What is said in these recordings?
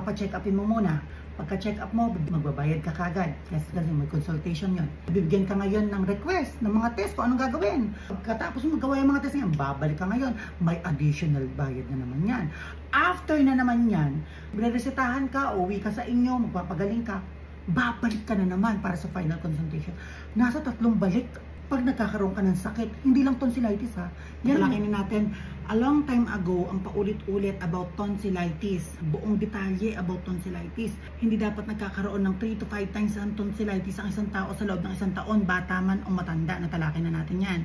papacheck upin mo muna. Pagka-check up mo, magbabayad ka kagad. Kasi may consultation yun. Bibigyan ka ngayon ng request ng mga test kung anong gagawin. Pagkatapos mo magawa yung mga test ngayon, babalik ka ngayon. May additional bayad na naman yan. After na naman yan, resetahan ka, uwi ka sa inyo, magpapagaling ka, babalik ka na naman para sa final consultation. Nasa 3 balik. Pag nagkakaroon ka ng sakit, hindi lang tonsillitis ha. Yan lang natin. A long time ago, ang paulit-ulit about tonsillitis. Buong detalye about tonsillitis. Hindi dapat nagkakaroon ng 3 to 5 times ang tonsillitis ang isang tao sa loob ng isang taon, bata man o matanda. Natalakay na natin yan.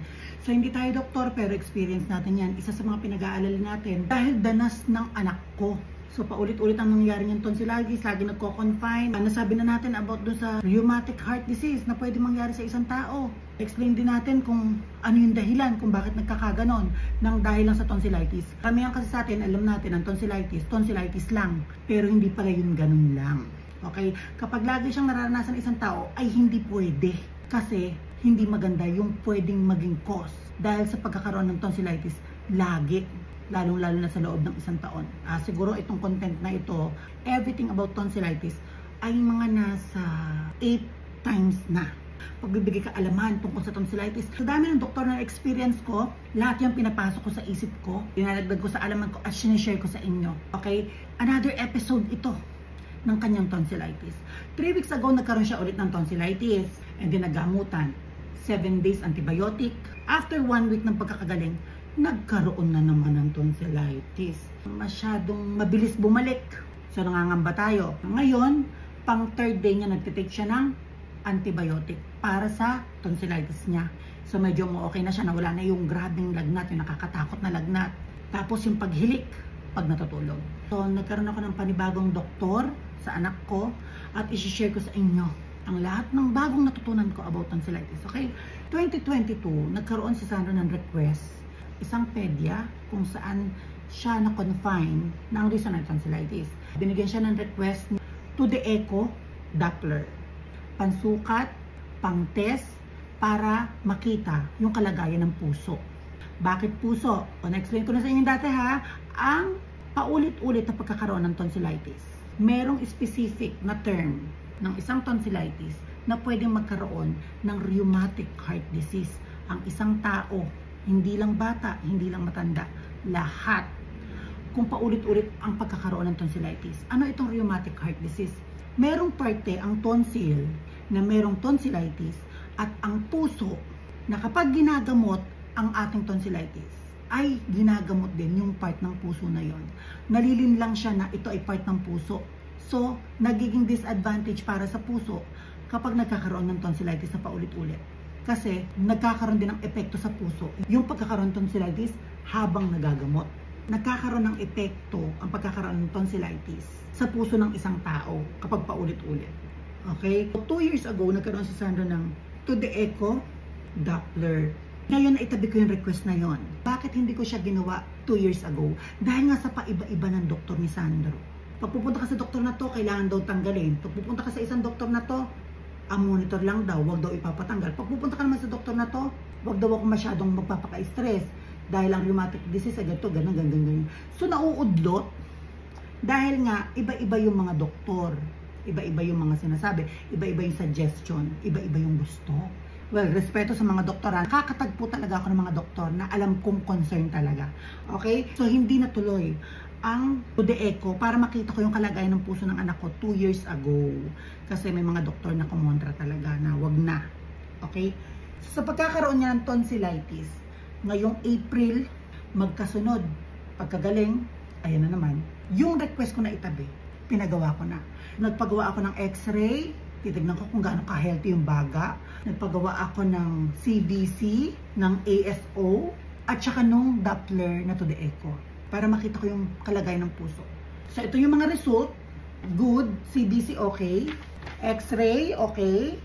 So hindi tayo doktor pero experience natin yan. Isa sa mga pinag-aalala natin dahil danas ng anak ko. So paulit-ulit ang nangyayari ng tonsillitis, lagi nagko-confine. Nasabi na natin about dun sa rheumatic heart disease na pwede mangyari sa isang tao. Explain din natin kung ano yung dahilan kung bakit nagkakaganon ng dahil lang sa tonsillitis. Karamihan kasi sa atin, alam natin ang tonsillitis lang. Pero hindi pala yun ganun lang. Okay? Kapag lagi siyang nararanasan ng isang tao, ay hindi pwede. Kasi hindi maganda yung pwedeng maging cause. Dahil sa pagkakaroon ng tonsillitis, lagi. Lalong-lalo na sa loob ng isang taon. Siguro itong content na ito, everything about tonsillitis, ay mga nasa 8 times na. Pagbibigay ka alaman tungkol sa tonsillitis. Sa dami ng doktor na experience ko, lahat yung pinapasok ko sa isip ko, pinalagdag ko sa alaman ko at sinishare ko sa inyo. Okay? Another episode ito ng kanyang tonsillitis. 3 weeks ago, nagkaroon siya ulit ng tonsillitis and then nagamutan. 7 days antibiotic. After 1 week ng pagkakagaling, nagkaroon na naman ng tonsillitis. Masyadong mabilis bumalik. So nangangamba tayo. Ngayon, pang 3rd day niya nagtitake siya ng antibiotic para sa tonsillitis niya. So medyo okay na siya, nawala na yung grabing lagnat, yung nakakatakot na lagnat. Tapos yung paghilik pag natutulog. So nagkaroon ako ng panibagong doktor sa anak ko at isi-share ko sa inyo ang lahat ng bagong natutunan ko about tonsillitis. Okay? 2022, nagkaroon si Sandro ng request, isang pedya kung saan siya na-confine ng reason ng tonsillitis. Binigyan siya ng request to the echo Doppler. Pansukat, pang-test, para makita yung kalagayan ng puso. Bakit puso? O na-explain ko na sa inyo dati ha, ang paulit-ulit na pagkakaroon ng tonsillitis. Merong specific na term ng isang tonsillitis na pwedeng magkaroon ng rheumatic heart disease. Ang isang tao, hindi lang bata, hindi lang matanda, lahat. Kung paulit-ulit ang pagkakaroon ng tonsillitis. Ano itong rheumatic heart disease? Merong parte ang tonsil na merong tonsillitis at ang puso na kapag ginagamot ang ating tonsillitis ay ginagamot din yung part ng puso na yon. Nalilin lang siya na ito ay part ng puso. So, nagiging disadvantage para sa puso kapag nagkakaroon ng tonsillitis na paulit-ulit. Kasi nagkakaroon din ng epekto sa puso yung pagkakaroon ng tonsillitis habang nagagamot. Nagkakaroon ng epekto ang pagkakaroon ng tonsillitis sa puso ng isang tao kapag paulit-ulit. Okay? 2 years ago, nagkaroon si Sandro ng to the echo Doppler. Ngayon, naitabi ko yung request na yon. Bakit hindi ko siya ginawa 2 years ago? Dahil nga sa paiba-iba ng doktor ni Sandro. Pag pupunta ka sa doktor na to, kailangan daw tanggalin. Pag pupunta ka sa isang doktor na to, ang monitor lang daw, wag daw ipapatanggal. Pag pupunta ka naman sa doktor na to, wag daw ako masyadong magpapaka-stress. Dahil ang rheumatic disease ay ganito, ganun. So nauudlot, dahil nga, iba-iba yung mga doktor. Iba-iba yung mga sinasabi. Iba-iba yung suggestion. Iba-iba yung gusto. Well, respeto sa mga doktoran. Nakakatagpo talaga ako ng mga doktor na alam kong concern talaga. Okay? So, hindi natuloy ang to the echo para makita ko yung kalagayan ng puso ng anak ko 2 years ago. Kasi may mga doktor na kumontra talaga na wag na. Okay? So, sa pagkakaroon niya ng tonsillitis, ngayong April, magkasunod. Pagkagaling, ayan na naman. Yung request ko na itabi, pinagawa ko na. Nagpagawa ako ng x-ray, titignan ko kung gaano ka-healthy yung baga. Nagpagawa ako ng CBC, ng ASO, at saka nung Doppler na to the echo. Para makita ko yung kalagayan ng puso. So, ito yung mga result. Good. CBC, okay. X-ray, okay.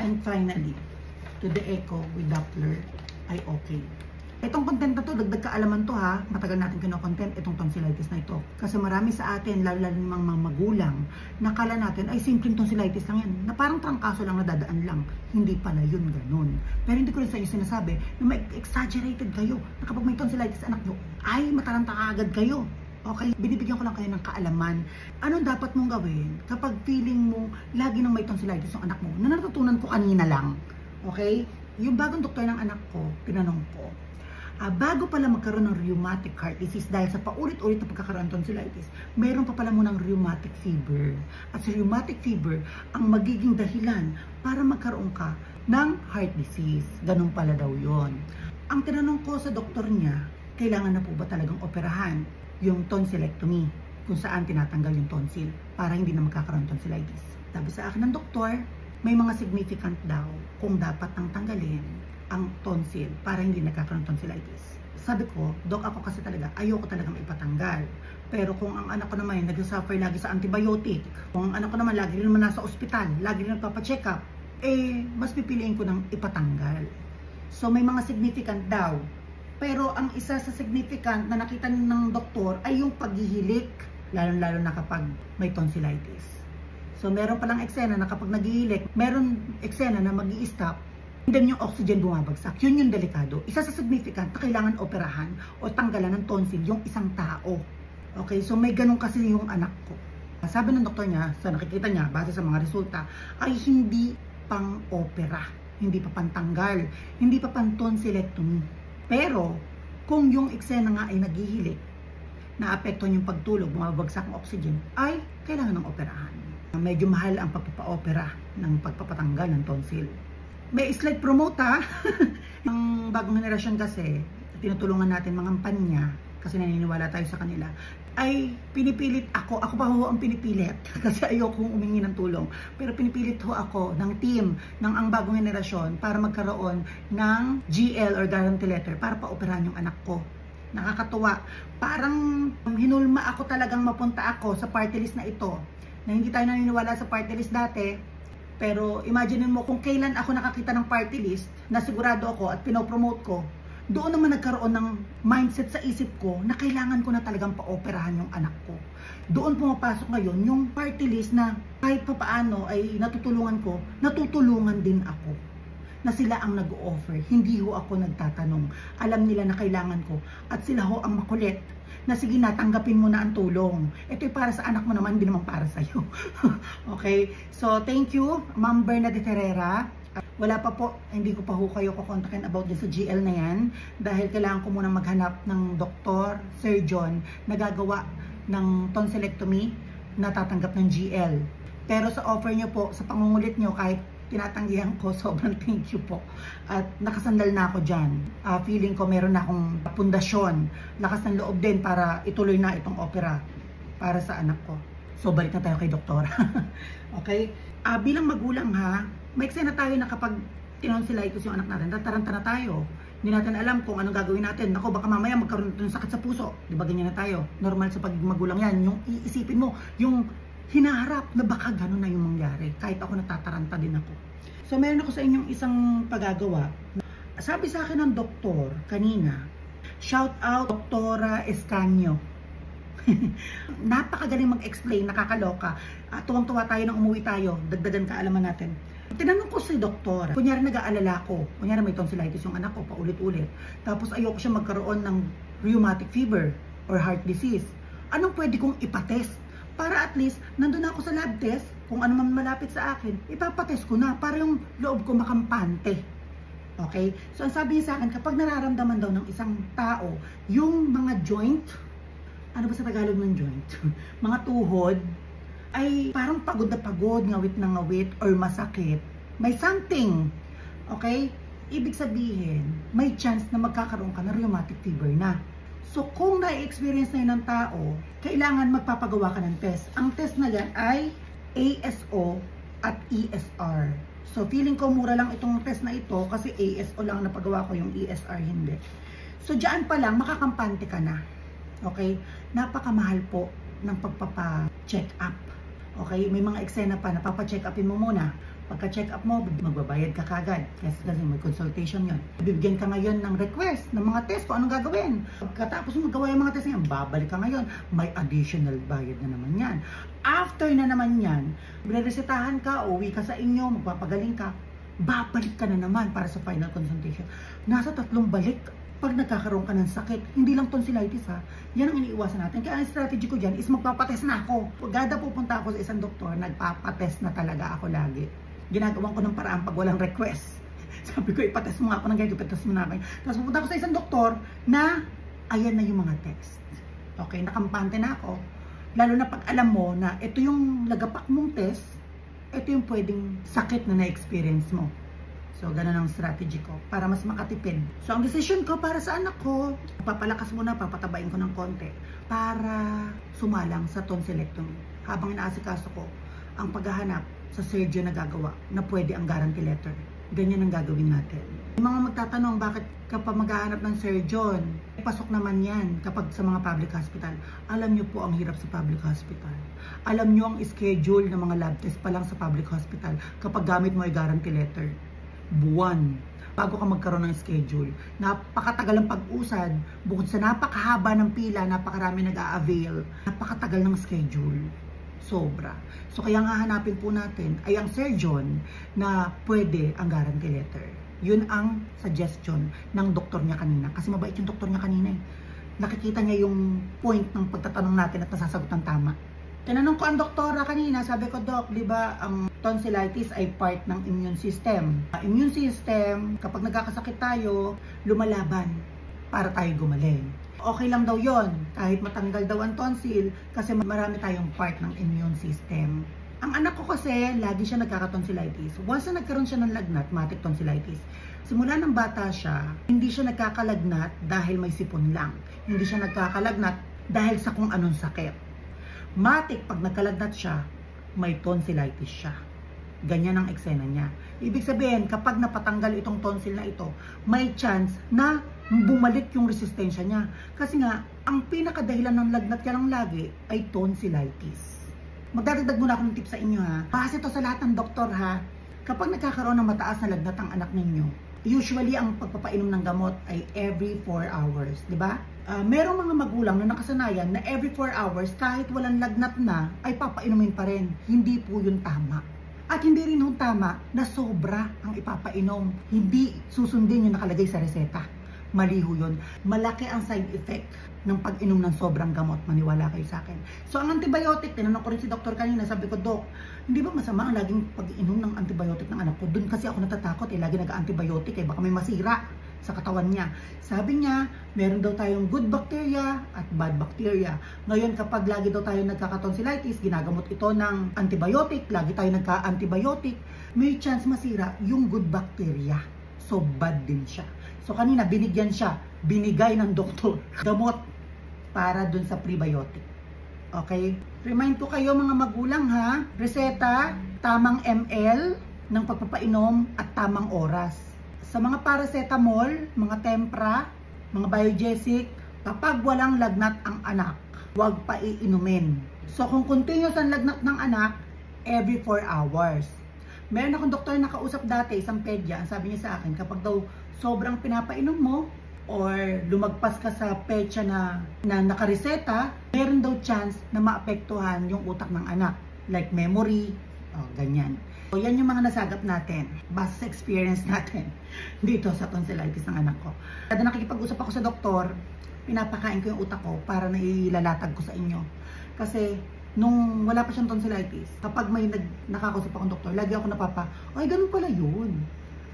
And finally, to the echo with Doppler ay okay. Itong content na to, dagdag kaalaman to ha. Matagal natin kino-content itong tonsillitis na ito. Kasi marami sa atin, lalo ng mga magulang, nakala natin ay simpleng tonsillitis lang yan. Na parang trangkaso lang, nadadaan lang. Hindi pala yun ganun. Pero hindi ko rin sa inyo sinasabi na may exaggerated kayo. Na kapag may tonsillitis anak nyo, ay mataranta ka agad kayo. Okay, binibigyan ko lang kayo ng kaalaman. Anong dapat mong gawin kapag feeling mo lagi nang may tonsillitis yung anak mo? Na natutunan ko kanina lang. Okay? Yung bagong doktor ng anak ko, tinanong ko, bago pala magkaroon ng rheumatic heart disease dahil sa paulit-ulit na pagkakaroon ng tonsillitis, meron pa pala munang rheumatic fever. At sa rheumatic fever, ang magiging dahilan para magkaroon ka ng heart disease. Ganun pala daw yon. Ang tinanong ko sa doktor niya, kailangan na po ba talagang operahan yung tonsillectomy, kung saan tinatanggal yung tonsil para hindi na magkakaroon ng tonsillitis. Sabi sa akin ng doktor, may mga significant daw kung dapat nang tanggalin ang tonsil para hindi nagkakaroon ng tonsillitis. Sabi ko, Dok, ako kasi talaga, ayoko talagang ipatanggal. Pero kung ang anak ko naman nagsasuffer lagi sa antibiotic, kung ang anak ko naman lagi rin naman nasa ospital, lagi rin nagpapacheck up, mas pipiliin ko ng ipatanggal. So may mga significant daw. Pero ang isa sa significant na nakita ng doktor ay yung paghihilik, lalo-lalo na kapag may tonsillitis. So meron palang eksena na kapag naghihilik, meron eksena na mag-i-stop, and then yung oxygen bumabagsak. Yun yung delikado. Isa sa significant na kailangan operahan o tanggalan ng tonsil yung isang tao. Okay, so may ganun kasi yung anak ko. Sabi ng doktor niya, sa nakikita niya, base sa mga resulta, ay hindi pang opera, hindi pa pantanggal, hindi pa pang tonsillectomy. Pero, kung yung eksena nga ay naghihilik, naapektuhan yung pagtulog, bumabagsak ang oxygen, ay kailangan ng operahan. Medyo mahal ang pagpapa-opera ng pagpapatanggal ng tonsil. May slide promote ha. Ang bagong henerasyon kasi, tinutulungan natin mga kampanya, kasi naniniwala tayo sa kanila, ay pinipilit ako pa ho ang pinipilit kasi ayokong umingi ng tulong, pero pinipilit ho ako ng team ng ang bagong henerasyon para magkaroon ng GL or guarantee letter para paoperahan yung anak ko. Nakakatuwa, parang hinulma ako talagang mapunta ako sa party list na ito, na hindi tayo naniniwala sa party list dati. Pero imagine mo kung kailan ako nakakita ng party list na sigurado ako at pinopromote ko, doon naman nagkaroon ng mindset sa isip ko na kailangan ko na talagang paoperahan yung anak ko. Doon pumapasok ngayon yung party list na kahit pa paano ay natutulungan ko, natutulungan din ako. Na sila ang nag-o-offer, hindi ho ako nagtatanong. Alam nila na kailangan ko at sila ho ang makulit na sige na, tanggapin mo na ang tulong. Ito'y para sa anak mo naman, hindi naman para sa'yo. Okay? So, thank you, Ma'am Bernadette Herrera. Wala pa po, hindi ko pa ho kayo kukontakin about din sa GL na yan dahil kailangan ko muna maghanap ng doktor, surgeon na gagawa ng tonsillectomy na tatanggap ng GL. Pero sa offer nyo po, sa pangungulit nyo, kahit tinatanggihan ko, sobrang thank you po. At nakasandal na ako dyan. Feeling ko meron na akong pundasyon, lakas ng loob din para ituloy na itong opera para sa anak ko. So balik na tayo kay doktor. Okay? Bilang magulang ha, may eksena tayo na kapag tinonsillitis yung anak natin, tataranta na tayo. Hindi natin alam kung anong gagawin natin. Naku, baka mamaya magkaroon ng sakit sa puso. Di ba ganyan na tayo? Normal sa pagiging magulang yan. Yung iisipin mo, yung hinaharap na baka gano'n na yung mangyari. Kahit ako natataranta din ako. So meron ako sa inyong isang pagagawa. Sabi sa akin ng doktor kanina, shout out Doktora Escanio. Napakagaling mag-explain, nakakaloka. Tuwang-tuwa tayo nang umuwi tayo, dagdagan kaalaman natin. Tinanong ko si doktor, kunyari nag-aalala ko, kunyari may tonsillitis yung anak ko paulit-ulit, tapos ayoko siya magkaroon ng rheumatic fever or heart disease. Anong pwede kong ipatest? Para at least, nandun ako sa lab test, kung ano man malapit sa akin, ipapatest ko na para yung loob ko makampante. Okay? So ang sabi niya sa akin, kapag nararamdaman daw ng isang tao, yung mga joint, ano ba sa Tagalog ng joint? Mga tuhod, ay parang pagod na pagod, ngawit na ngawit, or masakit. May something. Okay? Ibig sabihin, may chance na magkakaroon ka ng rheumatic fever na. So, kung na-experience na yun ng tao, kailangan magpapagawa ka ng test. Ang test na yan ay ASO at ESR. So, feeling ko mura lang itong test na ito kasi ASO lang napagawa ko, yung ESR hindi. So, dyan pa lang, makakampante ka na. Okay? Napakamahal po ng pagpapa-check up. Okay? May mga eksena pa, napapa-check upin mo muna. Pagka-check up mo, magbabayad ka kagad. Kasi may consultation yon. Bibigyan ka ngayon ng request ng mga test kung anong gagawin. Pagkatapos mo magawa yung mga test yan, babalik ka ngayon. May additional bayad na naman yan. After na naman yan, resetahan ka, uwi ka sa inyo, magpapagaling ka, babalik ka na naman para sa final consultation. Nasa 3 balik pag nagkakaroon ka ng sakit, hindi lang tonsillitis ha, yan ang iniiwasan natin. Kaya ang strategy ko dyan is magpapatest na ako. Pagkada pupunta ako sa isang doktor, nagpapatest na talaga ako lagi. Ginagawan ko ng paraan pag walang request. Sabi ko, ipatest mo nga ako ng ganito, ipatest mo na ako. Tapos pupunta ako sa isang doktor na, ayan na yung mga test. Okay, nakampante na ako. Lalo na pag alam mo na ito yung lagapak mong test, ito yung pwedeng sakit na na-experience mo. So, ganun ang strategy ko para mas makatipid. So, ang decision ko para sa anak ko, papalakas muna, papatabain ko ng konti para sumalang sa tonsillectomy. Habang inaasikaso ko ang paghahanap sa surgeon na gagawa na pwede ang guarantee letter. Ganyan ang gagawin natin. Yung mga magtatanong bakit kapag maghahanap ng surgeon, pasok naman yan kapag sa mga public hospital. Alam nyo po ang hirap sa public hospital. Alam nyo ang schedule ng mga lab test pa lang sa public hospital kapag gamit mo ay guarantee letter. Buwan bago ka magkaroon ng schedule. Napakatagal ang pag-usad, bukod sa napakahaba ng pila, napakarami nag-a-avail, napakatagal ng schedule. Sobra. So kaya nga hanapin po natin ay ang surgeon na pwede ang guarantee letter. Yun ang suggestion ng doktor niya kanina. Kasi mabait yung doktor niya kanina eh. Nakikita niya yung point ng pagtatanong natin at nasasagot ng tama. Tinanong ko ang doktora kanina, sabi ko, Doc, di ba ang tonsillitis ay part ng immune system? Immune system, kapag nagkakasakit tayo, lumalaban para tayo gumaling. Okay lang daw yon kahit matanggal daw ang tonsil kasi marami tayong part ng immune system. Ang anak ko kasi, lagi siya nagkakatonsillitis. Once na nagkaroon siya ng lagnat, matic tonsillitis, simula ng bata siya, hindi siya nagkakalagnat dahil may sipon lang. Hindi siya nagkakalagnat dahil sa kung anong sakit. Matic, pag nagkalagnat siya, may tonsillitis siya. Ganyan ang eksena niya. Ibig sabihin, kapag napatanggal itong tonsil na ito, may chance na bumalik yung resistensya niya. Kasi nga, ang pinakadahilan ng lagnat niya lang lagi ay tonsillitis. Magdadagdag muna ako ng tip sa inyo ha. Base ito sa lahat ng doktor ha. Kapag nagkakaroon ng mataas na lagnat ang anak ninyo, usually ang pagpapainom ng gamot ay every 4 hours, di ba? Merong mga magulang na nakasanayan na every 4 hours kahit walang lagnat na ay papainumin pa rin. Hindi po yun tama. At hindi rin yung tama na sobra ang ipapainom. Hindi susundin yung nakalagay sa reseta. Maliho yun. Malaki ang side effect ng pag-inom ng sobrang gamot. Maniwala kayo sa akin. So ang antibiotic, tinanong ko rin si doktor kanina, sabi ko, Dok, hindi ba masama ang laging pag-inom ng antibiotic ng anak ko? Doon kasi ako natatakot lagi nag-antibiotic baka may masira sa katawan niya. Sabi niya, meron daw tayong good bacteria at bad bacteria. Ngayon, kapag lagi daw tayo nagkakatonsillitis, ginagamot ito ng antibiotic, lagi tayo nagka-antibiotic, may chance masira yung good bacteria. So, bad din siya. So, kanina, binigay ng doktor, gamot para dun sa prebiotic. Okay? Remind ko kayo mga magulang ha, reseta, tamang ml ng pagpapainom at tamang oras. Sa mga paracetamol, mga tempra, mga biogesic, kapag walang lagnat ang anak, huwag pa iinumin. So kung continuous ang lagnat ng anak, every 4 hours. Meron akong doktor na nakausap dati, isang pedya, ang sabi niya sa akin, kapag daw sobrang pinapainom mo, or lumagpas ka sa petsa na nakareseta, meron daw chance na maapektuhan yung utak ng anak. Like memory, ganyan. So, yan yung mga nasagap natin, base sa experience natin dito sa tonsillitis ng anak ko. Kada nakikipag-usap ako sa doktor, pinapakain ko yung utak ko para nailalatag ko sa inyo. Kasi, nung wala pa siyang tonsillitis, kapag may nakakausap akong doktor, lagi ako ay ganun pala yun.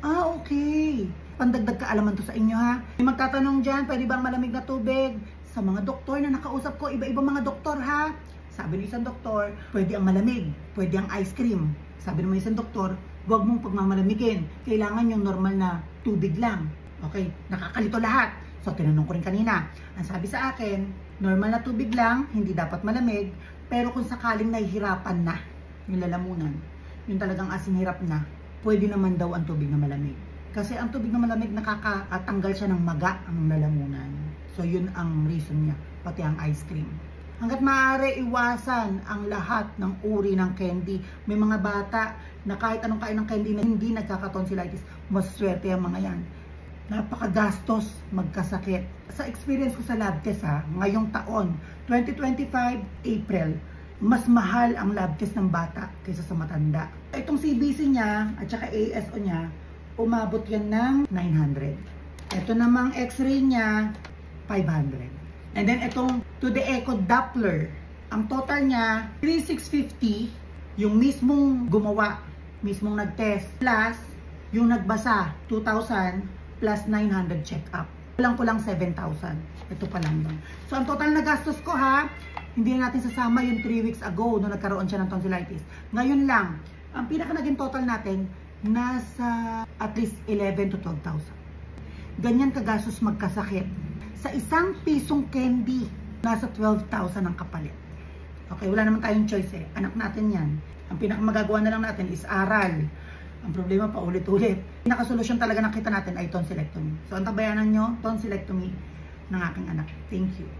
Okay. Pandagdag kaalaman to sa inyo ha. May magtatanong dyan, pwede bang malamig na tubig? Sa mga doktor na nakausap ko, iba-ibang mga doktor ha. Sabi ng isang doktor, pwede ang malamig, pwede ang ice cream. Sabi ng isang doktor, huwag mong pagmamalamigin. Kailangan yung normal na tubig lang. Okay, nakakalito lahat. So, tinanong ko rin kanina. Ang sabi sa akin, normal na tubig lang, hindi dapat malamig. Pero kung sakaling nahihirapan na yung lalamunan, yung talagang asin hirap na, pwede naman daw ang tubig na malamig. Kasi ang tubig na malamig, nakakatanggal siya ng maga ang lalamunan. So, yun ang reason niya, pati ang ice cream. Hanggat maaari, iwasan ang lahat ng uri ng candy. May mga bata na kahit anong kain ng candy na hindi nagkakatonsillitis, maswerte ang mga yan. Napakagastos magkasakit. Sa experience ko sa lab test ngayong taon, 2025, April, mas mahal ang lab test ng bata kaysa sa matanda. Itong CBC niya at saka ASO niya, umabot yan ng 900. Ito namang x-ray niya, 500. And then itong to the echo Doppler, ang total niya, 3,650. Yung mismong gumawa, mismong nag-test, plus yung nagbasa, 2,000 plus 900 check-up. Kulang-kulang 7,000. Ito pa lang yun. So, ang total na gastos ko ha, hindi na natin sasama yung 3 weeks ago nung nagkaroon siya ng tonsillitis. Ngayon lang, ang pinaka naging total natin, nasa at least 11 to 12,000. Ganyan kagastos magkasakit. Sa isang pisong candy, nasa 12,000 ang kapalit. Okay, wala naman tayong choice eh. Anak natin yan. Ang pinaka magagawa na lang natin is aral. Ang problema pa ulit-ulit. Pinakasolusyon talaga nakita natin ay tonsillectomy. So, ang tabayanan nyo, tonsillectomy ng aking anak. Thank you.